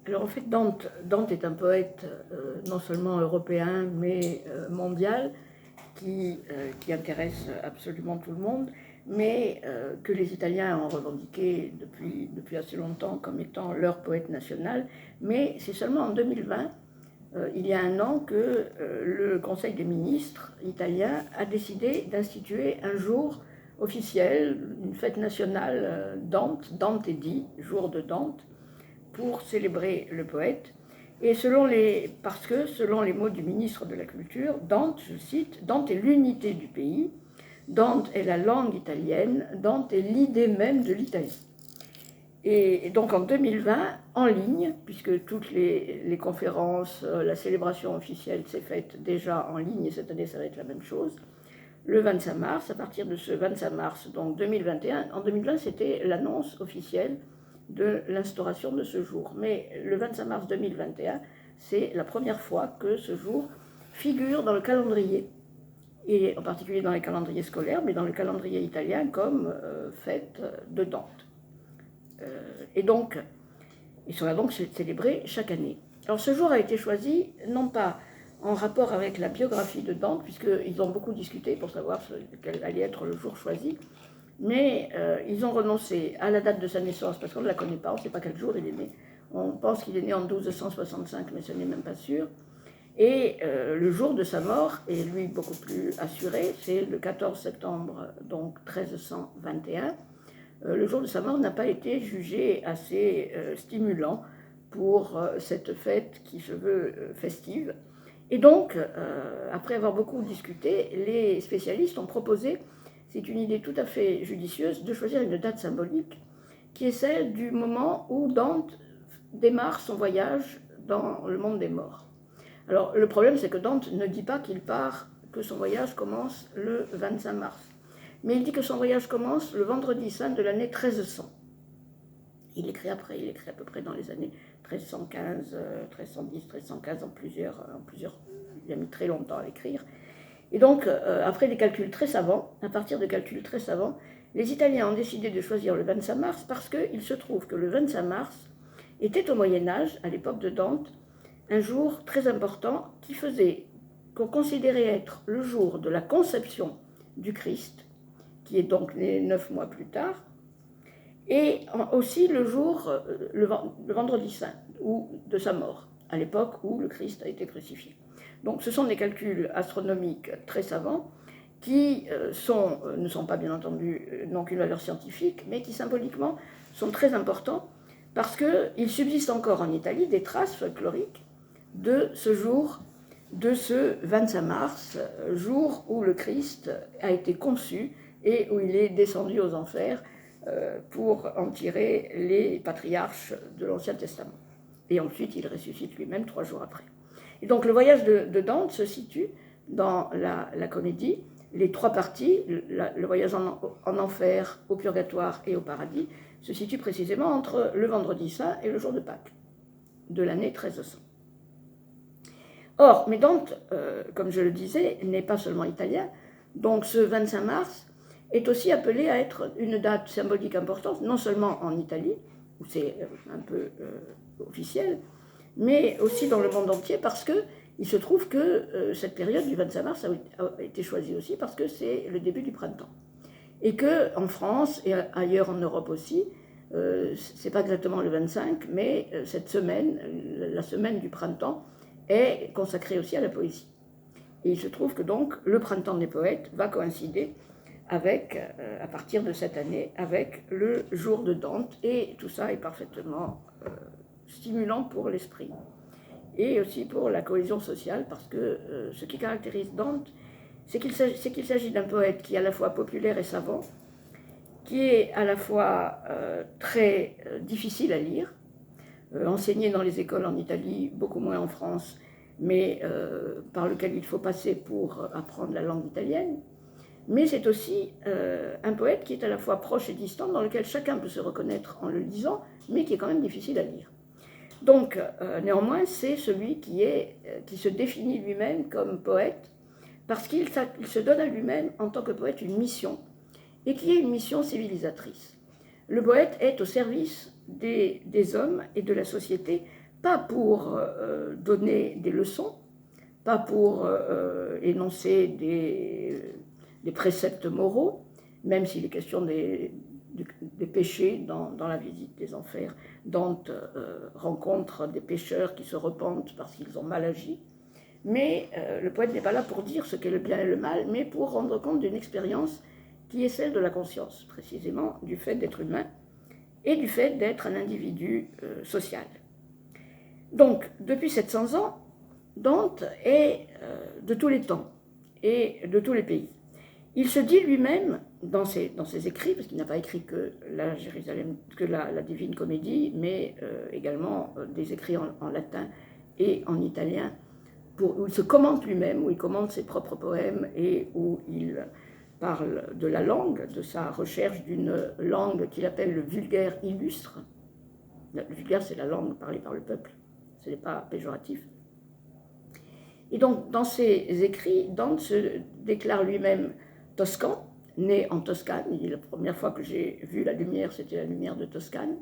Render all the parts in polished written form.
Alors en fait, Dante est un poète non seulement européen, mais mondial, qui intéresse absolument tout le monde, mais que les Italiens ont revendiqué depuis assez longtemps comme étant leur poète national. Mais c'est seulement en 2020, il y a un an, que le Conseil des ministres italien a décidé d'instituer un jour officiel, une fête nationale Dante est dit, jour de Dante, pour célébrer le poète. Et parce que, selon les mots du ministre de la Culture, Dante, je cite, Dante est l'unité du pays, Dante est la langue italienne, Dante est l'idée même de l'Italie. Et donc en 2020, en ligne, puisque toutes les conférences, la célébration officielle s'est faite déjà en ligne, et cette année ça va être la même chose, le 25 mars, à partir de ce 25 mars donc 2021, en 2020 c'était l'annonce officielle de l'instauration de ce jour. Mais le 25 mars 2021, c'est la première fois que ce jour figure dans le calendrier, et en particulier dans les calendriers scolaires, mais dans le calendrier italien comme fête de Dante. Et donc, il sera donc célébré chaque année. Alors ce jour a été choisi, non pas en rapport avec la biographie de Dante, puisqu'ils ont beaucoup discuté pour savoir quel allait être le jour choisi, mais ils ont renoncé à la date de sa naissance, parce qu'on ne la connaît pas, on ne sait pas quel jour il est né. On pense qu'il est né en 1265, mais ce n'est même pas sûr. Et le jour de sa mort est, lui, beaucoup plus assuré, c'est le 14 septembre, donc 1321. Le jour de sa mort n'a pas été jugé assez stimulant pour cette fête qui se veut festive. Et donc, après avoir beaucoup discuté, les spécialistes ont proposé, c'est une idée tout à fait judicieuse, de choisir une date symbolique qui est celle du moment où Dante démarre son voyage dans le monde des morts. Alors, le problème, c'est que Dante ne dit pas qu'il part, que son voyage commence le 25 mars. Mais il dit que son voyage commence le vendredi saint de l'année 1300. Il écrit après, il écrit à peu près dans les années 1315, 1310, 1315, en plusieurs, il a mis très longtemps à écrire. Et donc, après des calculs très savants, à partir de calculs très savants, les Italiens ont décidé de choisir le 25 mars parce qu'il se trouve que le 25 mars était au Moyen-Âge, à l'époque de Dante, un jour très important qu'on considérait être le jour de la conception du Christ, qui est donc né 9 mois plus tard, et aussi le jour, le vendredi saint, ou de sa mort, à l'époque où le Christ a été crucifié. Donc ce sont des calculs astronomiques très savants qui ne sont pas bien entendu, n'ont qu'une valeur scientifique, mais qui symboliquement sont très importants parce qu'il subsiste encore en Italie des traces folkloriques de ce jour, de ce 25 mars, jour où le Christ a été conçu et où il est descendu aux enfers pour en tirer les patriarches de l'Ancien Testament. Et ensuite, il ressuscite lui-même 3 jours après. Et donc, le voyage de Dante se situe dans la comédie. Les 3 parties, le voyage en enfer, au purgatoire et au paradis, se situent précisément entre le vendredi saint et le jour de Pâques de l'année 1300. Or, mais Dante, comme je le disais, n'est pas seulement italien, donc ce 25 mars est aussi appelé à être une date symbolique importante, non seulement en Italie, où c'est un peu officiel, mais aussi dans le monde entier, parce qu'il se trouve que cette période du 25 mars a été choisie aussi parce que c'est le début du printemps. Et qu'en France et ailleurs en Europe aussi, c'est pas exactement le 25, mais cette semaine, la semaine du printemps, est consacrée aussi à la poésie. Et il se trouve que donc le printemps des poètes va coïncider avec, à partir de cette année, avec le jour de Dante, et tout ça est parfaitement stimulant pour l'esprit et aussi pour la cohésion sociale, parce que ce qui caractérise Dante, c'est qu'il s'agit d'un poète qui est à la fois populaire et savant, qui est à la fois très difficile à lire, enseigné dans les écoles en Italie, beaucoup moins en France, mais par lequel il faut passer pour apprendre la langue italienne. Mais c'est aussi un poète qui est à la fois proche et distant, dans lequel chacun peut se reconnaître en le lisant, mais qui est quand même difficile à lire. Donc, néanmoins, c'est celui qui se définit lui-même comme poète, parce qu'il se donne à lui-même, en tant que poète, une mission, et qui est une mission civilisatrice. Le poète est au service des hommes et de la société, pas pour donner des leçons, pas pour énoncer des préceptes moraux, même s'il est question des péchés dans la visite des enfers. Dante rencontre des pécheurs qui se repentent parce qu'ils ont mal agi. Mais le poète n'est pas là pour dire ce qu'est le bien et le mal, mais pour rendre compte d'une expérience qui est celle de la conscience, précisément du fait d'être humain et du fait d'être un individu social. Donc, depuis 700 ans, Dante est de tous les temps et de tous les pays. Il se dit lui-même dans ses écrits, parce qu'il n'a pas écrit que la Divine Comédie, mais également des écrits en latin et en italien, où il se commente lui-même, où il commente ses propres poèmes et où il parle de la langue, de sa recherche d'une langue qu'il appelle le vulgaire illustre. Le vulgaire, c'est la langue parlée par le peuple, ce n'est pas péjoratif. Et donc, dans ses écrits, Dante se déclare lui-même toscan, né en Toscane. La première fois que j'ai vu la lumière, c'était la lumière de Toscane.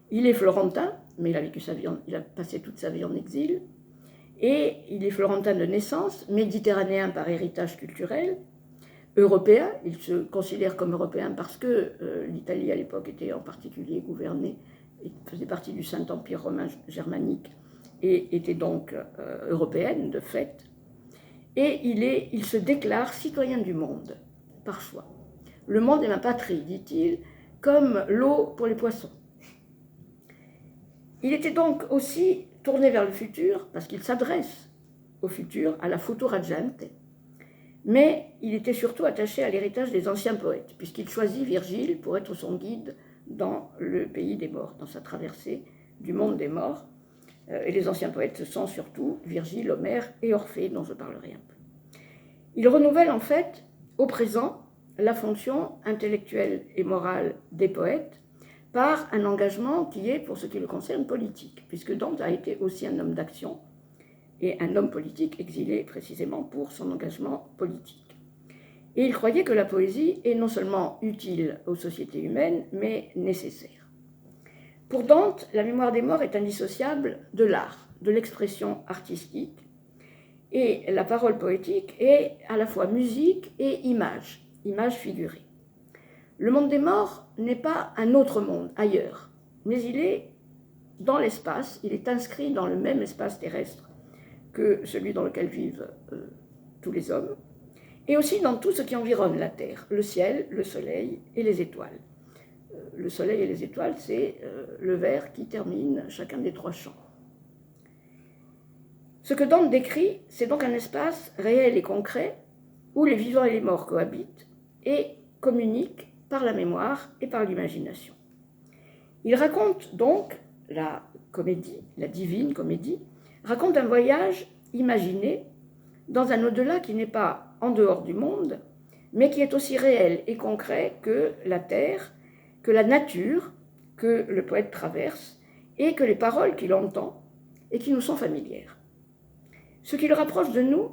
Il est florentin, mais il a passé toute sa vie en exil. Et il est florentin de naissance, méditerranéen par héritage culturel, européen. Il se considère comme européen parce que l'Italie à l'époque était en particulier gouvernée, et faisait partie du Saint-Empire romain germanique et était donc européenne de fait. Et il se déclare citoyen du monde, par choix. Le monde est ma patrie, dit-il, comme l'eau pour les poissons. Il était donc aussi tourné vers le futur, parce qu'il s'adresse au futur, à la futura gente, mais il était surtout attaché à l'héritage des anciens poètes, puisqu'il choisit Virgile pour être son guide dans le pays des morts, dans sa traversée du monde des morts. Et les anciens poètes, ce sont surtout Virgile, Homère et Orphée, dont je parlerai un peu. Il renouvelle en fait, au présent, la fonction intellectuelle et morale des poètes par un engagement qui est, pour ce qui le concerne, politique, puisque Dante a été aussi un homme d'action et un homme politique exilé précisément pour son engagement politique. Et il croyait que la poésie est non seulement utile aux sociétés humaines, mais nécessaire. Pour Dante, la mémoire des morts est indissociable de l'art, de l'expression artistique, et la parole poétique est à la fois musique et image figurée. Le monde des morts n'est pas un autre monde, ailleurs, mais il est dans l'espace, il est inscrit dans le même espace terrestre que celui dans lequel vivent tous les hommes, et aussi dans tout ce qui environne la Terre, le ciel, le soleil et les étoiles. Le soleil et les étoiles, c'est le vers qui termine chacun des trois chants. Ce que Dante décrit, c'est donc un espace réel et concret où les vivants et les morts cohabitent et communiquent par la mémoire et par l'imagination. Il raconte donc la comédie, la divine comédie, raconte un voyage imaginé dans un au-delà qui n'est pas en dehors du monde, mais qui est aussi réel et concret que la terre, que la nature que le poète traverse et que les paroles qu'il entend et qui nous sont familières. Ce qui le rapproche de nous,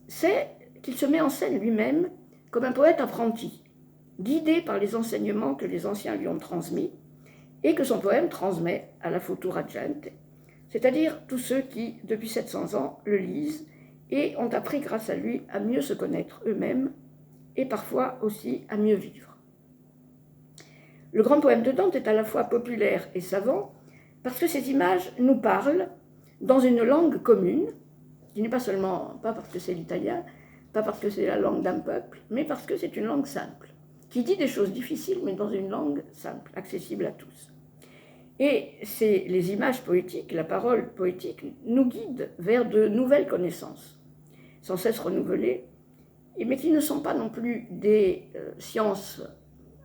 c'est qu'il se met en scène lui-même comme un poète apprenti, guidé par les enseignements que les anciens lui ont transmis et que son poème transmet à la futura gente, c'est-à-dire tous ceux qui, depuis 700 ans, le lisent et ont appris grâce à lui à mieux se connaître eux-mêmes et parfois aussi à mieux vivre. Le grand poème de Dante est à la fois populaire et savant parce que ces images nous parlent dans une langue commune, qui n'est pas parce que c'est l'italien, pas parce que c'est la langue d'un peuple, mais parce que c'est une langue simple, qui dit des choses difficiles, mais dans une langue simple, accessible à tous. Et c'est les images poétiques, la parole poétique, nous guident vers de nouvelles connaissances, sans cesse renouvelées, mais qui ne sont pas non plus des sciences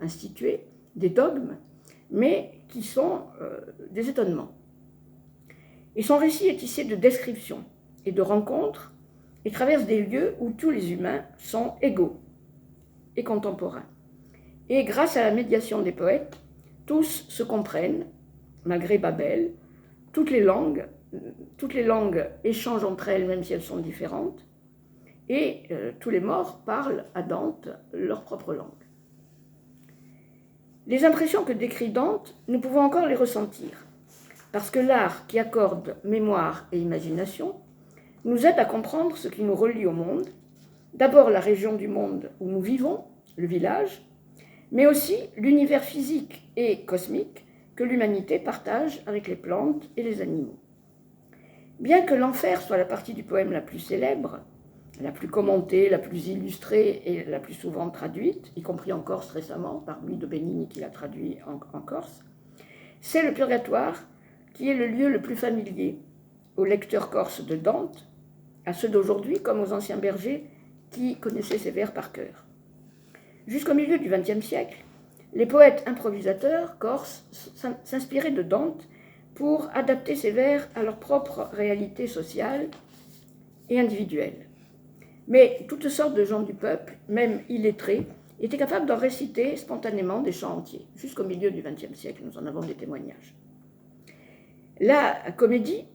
instituées, des dogmes, mais qui sont des étonnements. Et son récit est tissé de descriptions et de rencontres et traverse des lieux où tous les humains sont égaux et contemporains. Et grâce à la médiation des poètes, tous se comprennent, malgré Babel, toutes les langues échangent entre elles, même si elles sont différentes, et tous les morts parlent à Dante leur propre langue. Les impressions que décrit Dante, nous pouvons encore les ressentir, parce que l'art qui accorde mémoire et imagination nous aide à comprendre ce qui nous relie au monde, d'abord la région du monde où nous vivons, le village, mais aussi l'univers physique et cosmique que l'humanité partage avec les plantes et les animaux. Bien que l'enfer soit la partie du poème la plus célèbre, la plus commentée, la plus illustrée et la plus souvent traduite, y compris en Corse récemment, par Louis de Benigni qui l'a traduit en Corse, c'est le purgatoire qui est le lieu le plus familier aux lecteurs corses de Dante, à ceux d'aujourd'hui comme aux anciens bergers qui connaissaient ses vers par cœur. Jusqu'au milieu du XXe siècle, les poètes improvisateurs corses s'inspiraient de Dante pour adapter ses vers à leur propre réalité sociale et individuelle. Mais toutes sortes de gens du peuple, même illettrés, étaient capables d'en réciter spontanément des chants entiers. Jusqu'au milieu du XXe siècle, nous en avons des témoignages. La comédie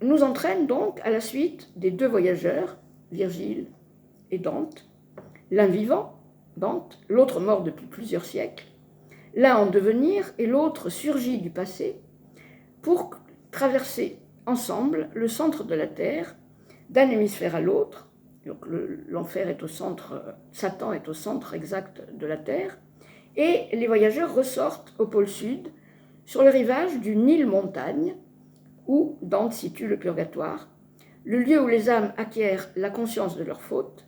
nous entraîne donc à la suite des deux voyageurs, Virgile et Dante, l'un vivant, Dante, l'autre mort depuis plusieurs siècles, l'un en devenir et l'autre surgi du passé, pour traverser ensemble le centre de la Terre, d'un hémisphère à l'autre. Donc l'enfer est au centre, Satan est au centre exact de la Terre, et les voyageurs ressortent au pôle sud, sur le rivage d'une île-montagne, où Dante situe le purgatoire, le lieu où les âmes acquièrent la conscience de leurs fautes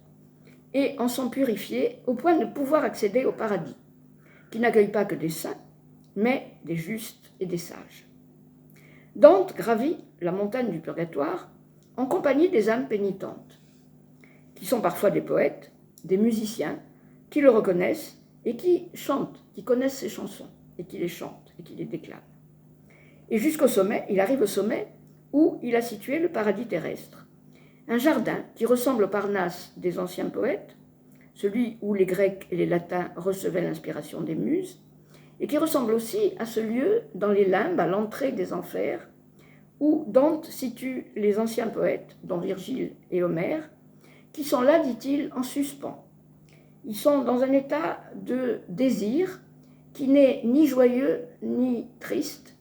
et en sont purifiées au point de pouvoir accéder au paradis, qui n'accueille pas que des saints, mais des justes et des sages. Dante gravit la montagne du purgatoire en compagnie des âmes pénitentes, qui sont parfois des poètes, des musiciens, qui le reconnaissent et qui chantent, qui connaissent ses chansons, et qui les chantent et qui les déclament. Et jusqu'au sommet, il arrive au sommet où il a situé le paradis terrestre, un jardin qui ressemble au Parnasse des anciens poètes, celui où les Grecs et les Latins recevaient l'inspiration des muses, et qui ressemble aussi à ce lieu dans les limbes, à l'entrée des enfers, où Dante situe les anciens poètes, dont Virgile et Homère, qui sont là, dit-il, en suspens. Ils sont dans un état de désir qui n'est ni joyeux ni triste,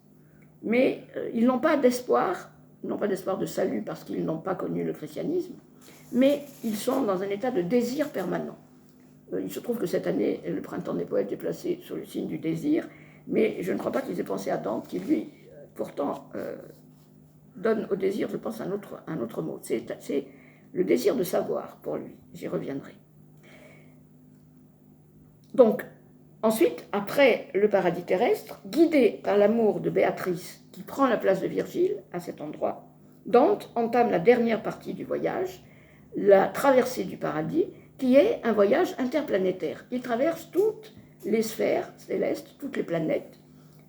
mais ils n'ont pas d'espoir, de salut parce qu'ils n'ont pas connu le christianisme, mais ils sont dans un état de désir permanent. Il se trouve que cette année, le printemps des poètes est placé sur le signe du désir, mais je ne crois pas qu'ils aient pensé à Dante, qui lui, pourtant, donne au désir, je pense, un autre mot. C'est le désir de savoir pour lui, j'y reviendrai. Donc, ensuite, après le paradis terrestre, guidé par l'amour de Béatrice, qui prend la place de Virgile à cet endroit, Dante entame la dernière partie du voyage, la traversée du paradis, qui est un voyage interplanétaire. Il traverse toutes les sphères célestes, toutes les planètes,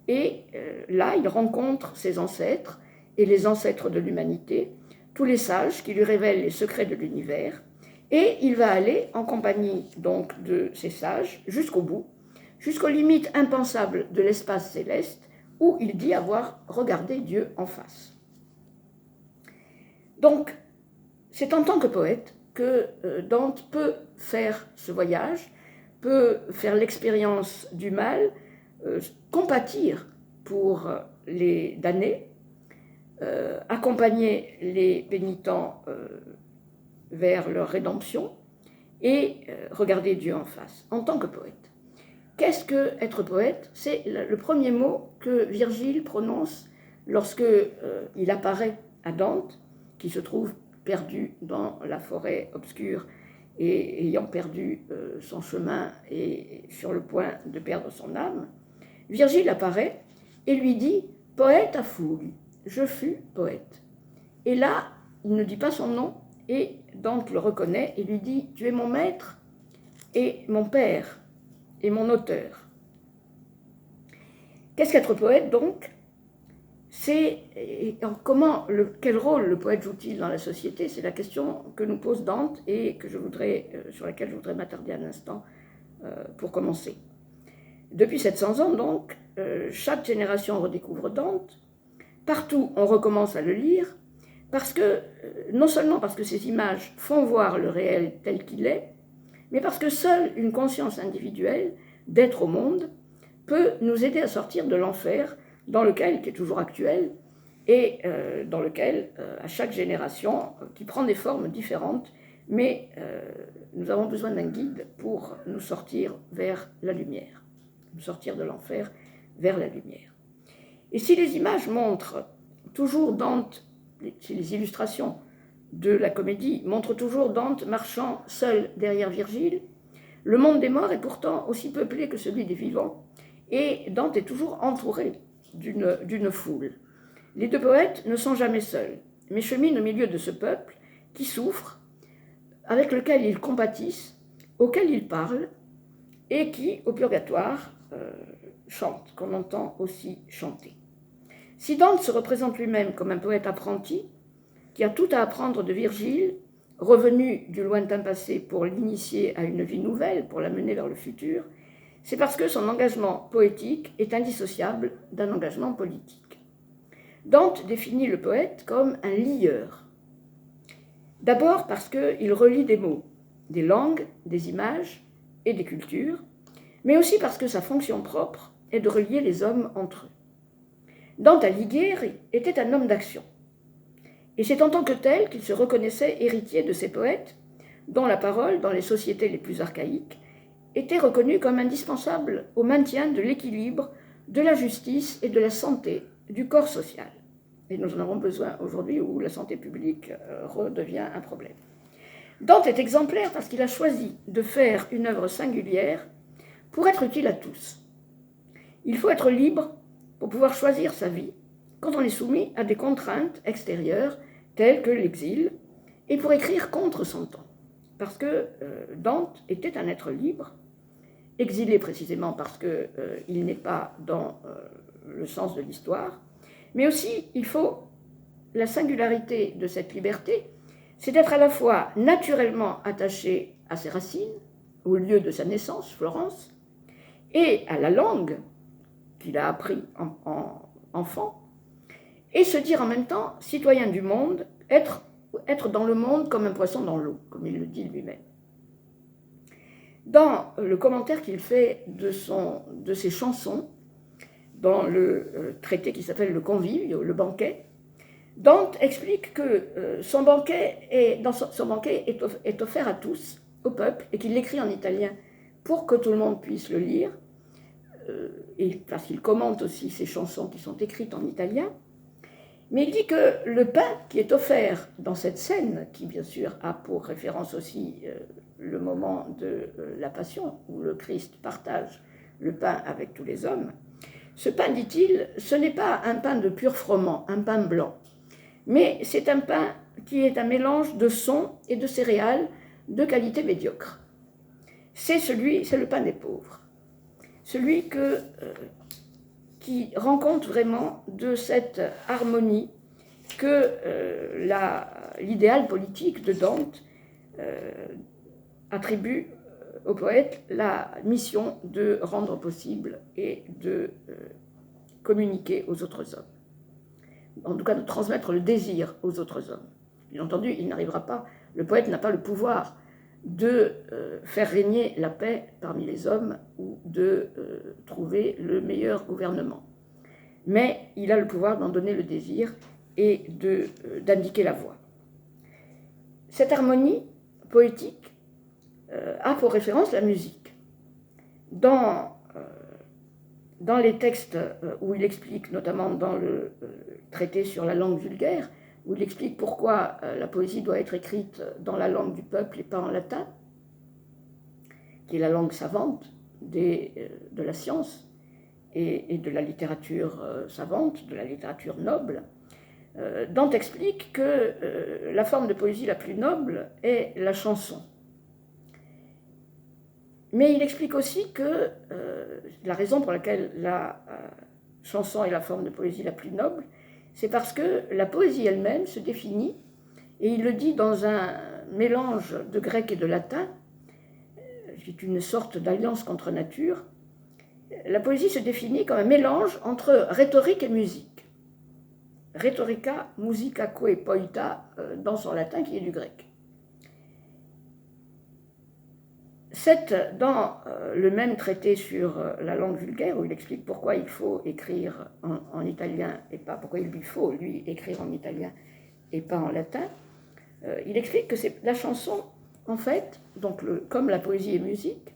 et là, il rencontre ses ancêtres et les ancêtres de l'humanité, tous les sages qui lui révèlent les secrets de l'univers, et il va aller en compagnie donc de ces sages jusqu'au bout, jusqu'aux limites impensables de l'espace céleste, où il dit avoir regardé Dieu en face. Donc, c'est en tant que poète que Dante peut faire ce voyage, peut faire l'expérience du mal, compatir pour les damnés, accompagner les pénitents vers leur rédemption et regarder Dieu en face, en tant que poète. Qu'est-ce que être poète? C'est le premier mot que Virgile prononce lorsque il apparaît à Dante, qui se trouve perdu dans la forêt obscure et ayant perdu son chemin et sur le point de perdre son âme. Virgile apparaît et lui dit « Poète à fougue, je fus poète ». Et là, il ne dit pas son nom et Dante le reconnaît et lui dit « Tu es mon maître et mon père et mon auteur ». Qu'est-ce qu'être poète donc? Quel rôle le poète joue-t-il dans la société? C'est la question que nous pose Dante et sur laquelle je voudrais m'attarder un instant pour commencer. Depuis 700 ans, donc, chaque génération redécouvre Dante. Partout, on recommence à le lire, non seulement parce que ces images font voir le réel tel qu'il est, mais parce que seule une conscience individuelle d'être au monde peut nous aider à sortir de l'enfer qui est toujours actuel, et dans lequel, à chaque génération, qui prend des formes différentes, mais nous avons besoin d'un guide pour nous sortir vers la lumière, nous sortir de l'enfer vers la lumière. Et si les images montrent toujours Dante, si les illustrations de la comédie montrent toujours Dante marchant seul derrière Virgile, le monde des morts est pourtant aussi peuplé que celui des vivants, et Dante est toujours entouré d'une foule. Les deux poètes ne sont jamais seuls, mais cheminent au milieu de ce peuple qui souffre, avec lequel ils compatissent, auquel ils parlent, et qui, au purgatoire, chante, qu'on entend aussi chanter. Si Dante se représente lui-même comme un poète apprenti, qui a tout à apprendre de Virgile, revenu du lointain passé pour l'initier à une vie nouvelle, pour la mener vers le futur, c'est parce que son engagement poétique est indissociable d'un engagement politique. Dante définit le poète comme un lieur. D'abord parce qu'il relie des mots, des langues, des images et des cultures, mais aussi parce que sa fonction propre est de relier les hommes entre eux. Dante Alighieri était un homme d'action. Et c'est en tant que tel qu'il se reconnaissait héritier de ces poètes, dont la parole, dans les sociétés les plus archaïques, était reconnue comme indispensable au maintien de l'équilibre, de la justice et de la santé du corps social. Et nous en avons besoin aujourd'hui où la santé publique redevient un problème. Dante est exemplaire parce qu'il a choisi de faire une œuvre singulière pour être utile à tous. Il faut être libre pour pouvoir choisir sa vie quand on est soumis à des contraintes extérieures telles que l'exil, et pour écrire contre son temps. Parce que Dante était un être libre, exilé précisément parce qu'il n'est pas dans le sens de l'histoire, mais aussi la singularité de cette liberté, c'est d'être à la fois naturellement attaché à ses racines, au lieu de sa naissance, Florence, et à la langue qu'il a appris en enfant, et se dire en même temps citoyen du monde, être dans le monde comme un poisson dans l'eau, comme il le dit lui-même. Dans le commentaire qu'il fait de ses chansons, dans le traité qui s'appelle Le Convive, le banquet, Dante explique que son banquet est offert à tous, au peuple, et qu'il l'écrit en italien pour que tout le monde puisse le lire, et parce qu'il commente aussi ses chansons qui sont écrites en italien. Mais il dit que le pain qui est offert dans cette scène, qui bien sûr a pour référence aussi le moment de la Passion, où le Christ partage le pain avec tous les hommes, ce pain, dit-il, ce n'est pas un pain de pur froment, un pain blanc, mais c'est un pain qui est un mélange de son et de céréales de qualité médiocre. C'est le pain des pauvres, celui qui rend compte vraiment de cette harmonie que l'idéal politique de Dante attribue au poète la mission de rendre possible et de communiquer aux autres hommes. En tout cas, de transmettre le désir aux autres hommes. Bien entendu, il n'arrivera pas, le poète n'a pas le pouvoir de faire régner la paix parmi les hommes ou de trouver le meilleur gouvernement. Mais il a le pouvoir d'en donner le désir et d'indiquer la voie. Cette harmonie poétique a pour référence la musique. Dans les textes où il explique, notamment dans le traité sur la langue vulgaire, où il explique pourquoi la poésie doit être écrite dans la langue du peuple et pas en latin, qui est la langue savante de la science et de la littérature savante, de la littérature noble, Dante explique que la forme de poésie la plus noble est la chanson. Mais il explique aussi que la raison pour laquelle la chanson est la forme de poésie la plus noble, c'est parce que la poésie elle-même se définit, et il le dit dans un mélange de grec et de latin, c'est une sorte d'alliance contre nature. La poésie se définit comme un mélange entre rhétorique et musique. Rhetorica, musicaque, poeta, dans son latin qui est du grec. C'est dans le même traité sur la langue vulgaire, où il explique pourquoi il faut écrire en italien et pas, pourquoi il lui faut, lui, écrire en italien et pas en latin, il explique que c'est la chanson, en fait, donc comme la poésie est musique,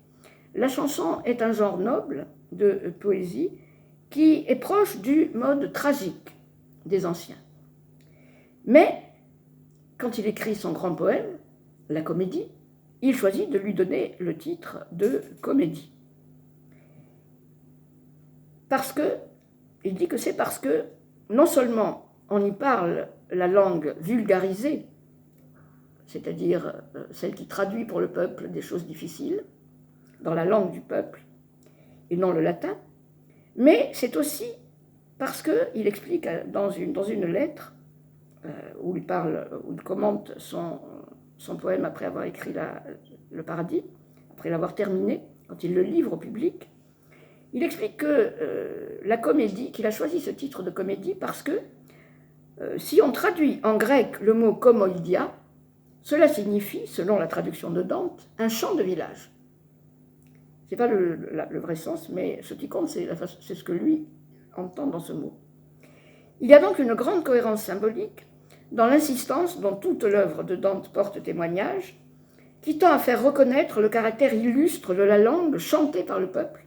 la chanson est un genre noble de poésie qui est proche du mode tragique des anciens. Mais, quand il écrit son grand poème, la comédie, il choisit de lui donner le titre de comédie. Parce que, il dit que c'est parce que, non seulement on y parle la langue vulgarisée, c'est-à-dire celle qui traduit pour le peuple des choses difficiles, dans la langue du peuple, et non le latin, mais c'est aussi parce qu'il explique dans une lettre, où il commente son poème après avoir écrit le Paradis, après l'avoir terminé, quand il le livre au public, il explique que la comédie, qu'il a choisi ce titre de comédie parce que si on traduit en grec le mot komoidia, cela signifie, selon la traduction de Dante, un chant de village. Ce n'est pas le vrai sens, mais ce qui compte, c'est ce que lui entend dans ce mot. Il y a donc une grande cohérence symbolique dans l'insistance dont toute l'œuvre de Dante porte témoignage, qui tend à faire reconnaître le caractère illustre de la langue chantée par le peuple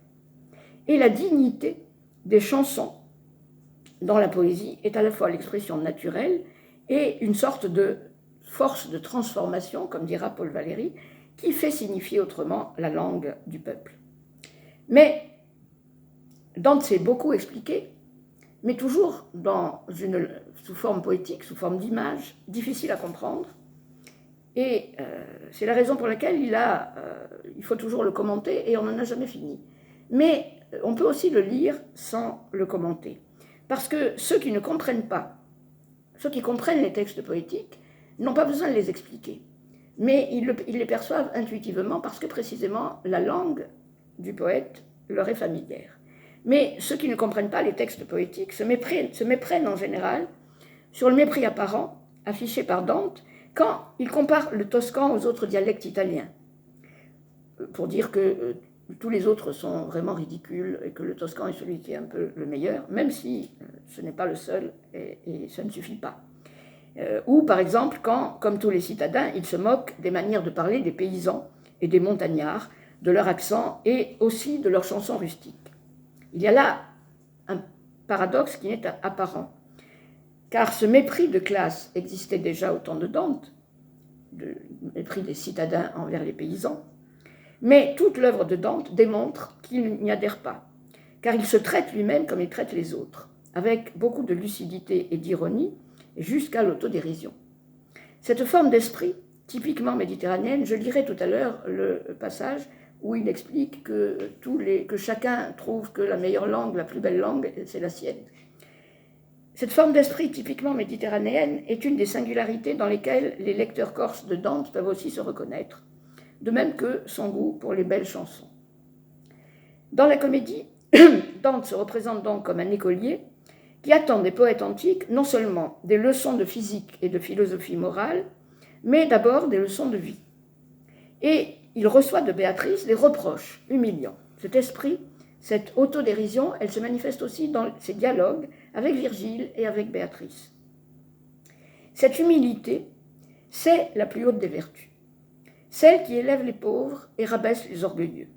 et la dignité des chansons, dont la poésie est à la fois l'expression naturelle et une sorte de force de transformation, comme dira Paul Valéry, qui fait signifier autrement la langue du peuple. Mais Dante s'est beaucoup expliqué, mais toujours sous forme poétique, sous forme d'image, difficile à comprendre. Et c'est la raison pour laquelle il faut toujours le commenter, et on n'en a jamais fini. Mais on peut aussi le lire sans le commenter. Parce que ceux qui ne comprennent pas, ceux qui comprennent les textes poétiques, n'ont pas besoin de les expliquer. Mais ils les perçoivent intuitivement parce que précisément la langue du poète leur est familière. Mais ceux qui ne comprennent pas les textes poétiques se méprennent en général sur le mépris apparent affiché par Dante quand il compare le toscan aux autres dialectes italiens, pour dire que tous les autres sont vraiment ridicules et que le toscan est celui qui est un peu le meilleur, même si ce n'est pas le seul et ça ne suffit pas. Ou par exemple quand, comme tous les citadins, il se moque des manières de parler des paysans et des montagnards, de leur accent et aussi de leurs chansons rustiques. Il y a là un paradoxe qui n'est apparent, car ce mépris de classe existait déjà au temps de Dante, le mépris des citadins envers les paysans, mais toute l'œuvre de Dante démontre qu'il n'y adhère pas, car il se traite lui-même comme il traite les autres, avec beaucoup de lucidité et d'ironie, jusqu'à l'autodérision. Cette forme d'esprit, typiquement méditerranéenne, je lirai tout à l'heure le passage où il explique que chacun trouve que la meilleure langue, la plus belle langue, c'est la sienne. Cette forme d'esprit typiquement méditerranéenne est une des singularités dans lesquelles les lecteurs corses de Dante peuvent aussi se reconnaître, de même que son goût pour les belles chansons. Dans la comédie, Dante se représente donc comme un écolier qui attend des poètes antiques non seulement des leçons de physique et de philosophie morale, mais d'abord des leçons de vie. Et il reçoit de Béatrice des reproches humiliants. Cet esprit, cette autodérision, elle se manifeste aussi dans ses dialogues avec Virgile et avec Béatrice. Cette humilité, c'est la plus haute des vertus, celle qui élève les pauvres et rabaisse les orgueilleux.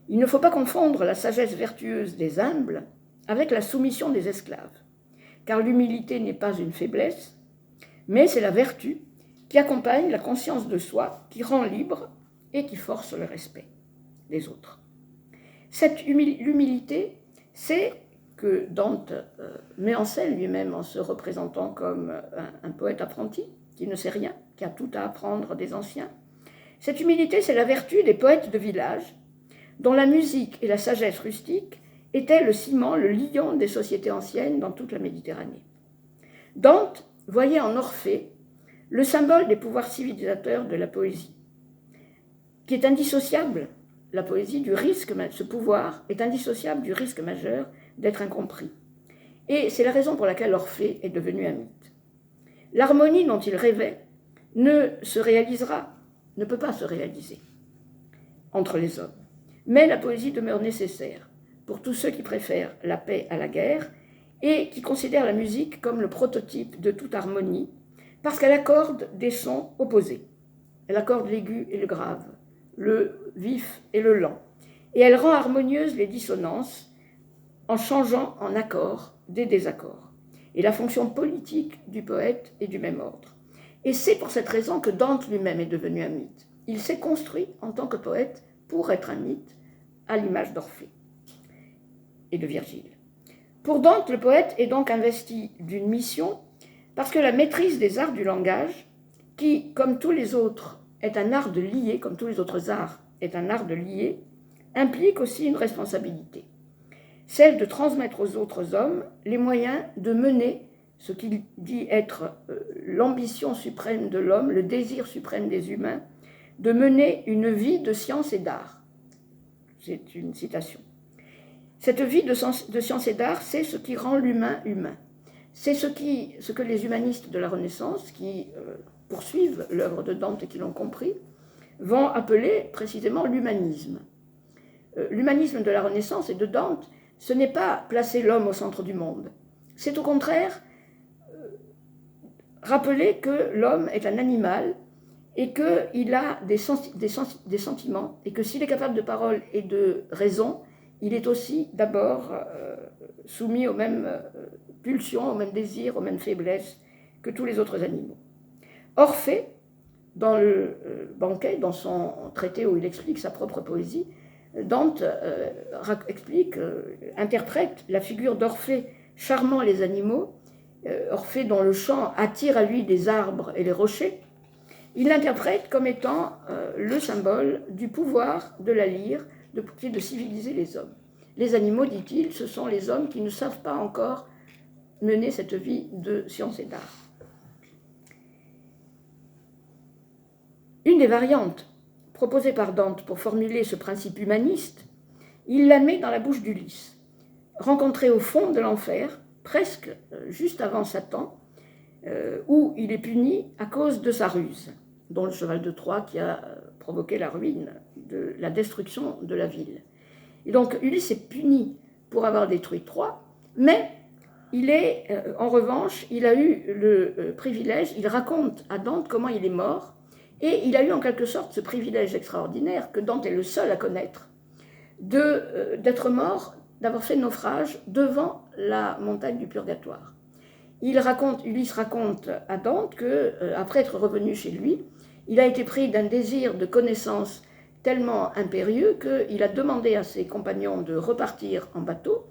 Il ne faut pas confondre la sagesse vertueuse des humbles avec la soumission des esclaves, car l'humilité n'est pas une faiblesse, mais c'est la vertu qui accompagne la conscience de soi, qui rend libre et qui force le respect des autres. Cette humilité, c'est que Dante met en scène lui-même en se représentant comme un poète apprenti, qui ne sait rien, qui a tout à apprendre des anciens. Cette humilité, c'est la vertu des poètes de village, dont la musique et la sagesse rustique étaient le ciment, le liant des sociétés anciennes dans toute la Méditerranée. Dante voyait en Orphée le symbole des pouvoirs civilisateurs de la poésie, qui est indissociable, la poésie, du risque, ce pouvoir est indissociable du risque majeur d'être incompris. Et c'est la raison pour laquelle Orphée est devenu un mythe. L'harmonie dont il rêvait ne peut pas se réaliser entre les hommes. Mais la poésie demeure nécessaire pour tous ceux qui préfèrent la paix à la guerre et qui considèrent la musique comme le prototype de toute harmonie, parce qu'elle accorde des sons opposés. Elle accorde l'aigu et le grave, le vif et le lent, et elle rend harmonieuses les dissonances en changeant en accords des désaccords, et la fonction politique du poète est du même ordre. Et c'est pour cette raison que Dante lui-même est devenu un mythe. Il s'est construit en tant que poète pour être un mythe, à l'image d'Orphée et de Virgile. Pour Dante, le poète est donc investi d'une mission parce que la maîtrise des arts du langage, qui, comme tous les autres, est un art de lier, comme tous les autres arts est un art de lier, implique aussi une responsabilité, celle de transmettre aux autres hommes les moyens de mener ce qu'il dit être l'ambition suprême de l'homme, le désir suprême des humains, de mener une vie de science et d'art. C'est une citation. Cette vie de science et d'art, c'est ce qui rend l'humain humain. C'est ce que les humanistes de la Renaissance, qui poursuivent l'œuvre de Dante et qui l'ont compris, vont appeler précisément l'humanisme. L'humanisme de la Renaissance et de Dante, ce n'est pas placer l'homme au centre du monde. C'est au contraire rappeler que l'homme est un animal et qu'il a des sentiments, et que s'il est capable de parole et de raison, il est aussi d'abord soumis aux mêmes pulsions, aux mêmes désirs, aux mêmes faiblesses que tous les autres animaux. Orphée, dans le banquet, dans son traité où il explique sa propre poésie, Dante interprète la figure d'Orphée charmant les animaux, Orphée dont le chant attire à lui des arbres et les rochers. Il l'interprète comme étant le symbole du pouvoir de la lyre, de civiliser les hommes. Les animaux, dit-il, ce sont les hommes qui ne savent pas encore mener cette vie de science et d'art. Une des variantes proposées par Dante pour formuler ce principe humaniste, il la met dans la bouche d'Ulysse, rencontré au fond de l'enfer, presque juste avant Satan, où il est puni à cause de sa ruse, dont le cheval de Troie qui a provoqué la ruine, la destruction de la ville. Et donc Ulysse est puni pour avoir détruit Troie, mais en revanche, il a eu le privilège, il raconte à Dante comment il est mort, et il a eu en quelque sorte ce privilège extraordinaire que Dante est le seul à connaître, d'être mort, d'avoir fait naufrage devant la montagne du Purgatoire. Ulysse raconte à Dante qu'après être revenu chez lui, il a été pris d'un désir de connaissance tellement impérieux qu'il a demandé à ses compagnons de repartir en bateau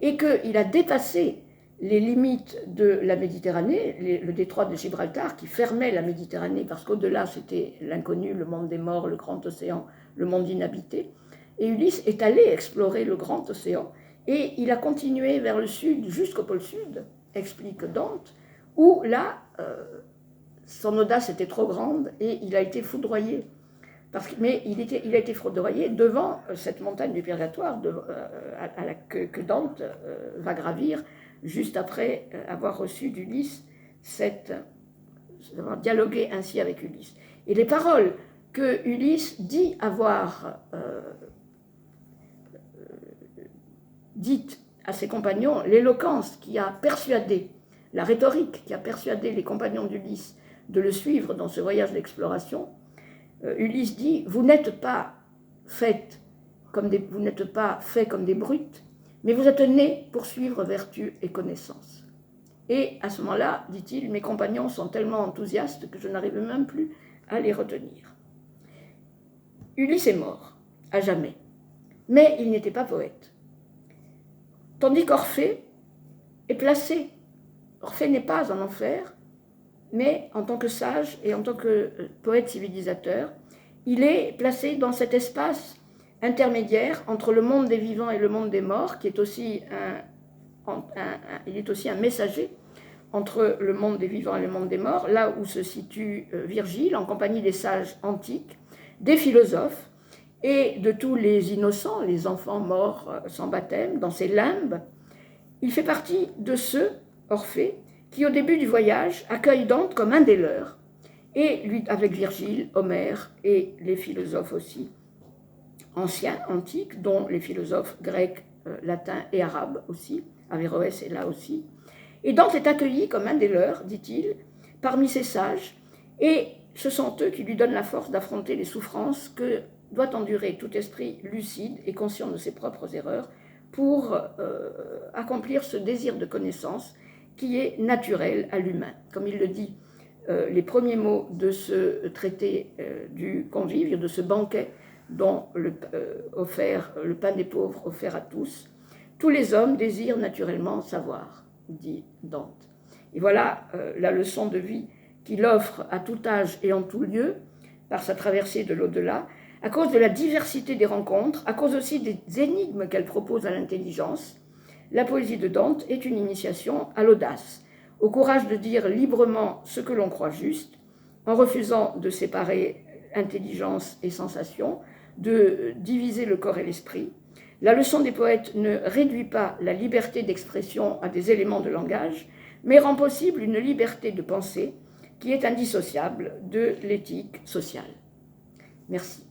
et qu'il a dépassé les limites de la Méditerranée, le détroit de Gibraltar qui fermait la Méditerranée parce qu'au-delà c'était l'inconnu, le monde des morts, le grand océan, le monde inhabité. Et Ulysse est allé explorer le grand océan et il a continué vers le sud jusqu'au pôle sud, explique Dante, où là, son audace était trop grande et il a été foudroyé. Mais il a été foudroyé devant cette montagne du Purgatoire que Dante va gravir juste après avoir reçu d'Ulysse, avoir dialogué ainsi avec Ulysse. Et les paroles que Ulysse dit avoir dites à ses compagnons, l'éloquence qui a persuadé, la rhétorique qui a persuadé les compagnons d'Ulysse de le suivre dans ce voyage d'exploration, Ulysse dit « Vous n'êtes pas faits comme des brutes, mais vous êtes nés pour suivre vertu et connaissance. » Et à ce moment-là, dit-il, mes compagnons sont tellement enthousiastes que je n'arrive même plus à les retenir. Ulysse est mort, à jamais, mais il n'était pas poète. Tandis qu'Orphée est placé. Orphée n'est pas en enfer, mais en tant que sage et en tant que poète civilisateur, il est placé dans cet espace intermédiaire entre le monde des vivants et le monde des morts, qui est aussi il est aussi un messager entre le monde des vivants et le monde des morts, là où se situe Virgile, en compagnie des sages antiques, des philosophes et de tous les innocents, les enfants morts sans baptême, dans ses limbes. Il fait partie de ceux, Orphée, qui au début du voyage accueillent Dante comme un des leurs, et lui, avec Virgile, Homère et les philosophes aussi anciens, antiques, dont les philosophes grecs, latins et arabes aussi, Averroès est là aussi. Et Dante est accueilli comme un des leurs, dit-il, parmi ces sages, et ce sont eux qui lui donnent la force d'affronter les souffrances que doit endurer tout esprit lucide et conscient de ses propres erreurs pour accomplir ce désir de connaissance qui est naturel à l'humain. Comme il le dit, les premiers mots de ce traité du convive, de ce banquet dont le pain des pauvres offert à tous, tous les hommes désirent naturellement savoir, dit Dante. Et voilà la leçon de vie qu'il offre à tout âge et en tout lieu, par sa traversée de l'au-delà, à cause de la diversité des rencontres, à cause aussi des énigmes qu'elle propose à l'intelligence. La poésie de Dante est une initiation à l'audace, au courage de dire librement ce que l'on croit juste, en refusant de séparer intelligence et sensation, de diviser le corps et l'esprit. La leçon des poètes ne réduit pas la liberté d'expression à des éléments de langage, mais rend possible une liberté de pensée qui est indissociable de l'éthique sociale. Merci.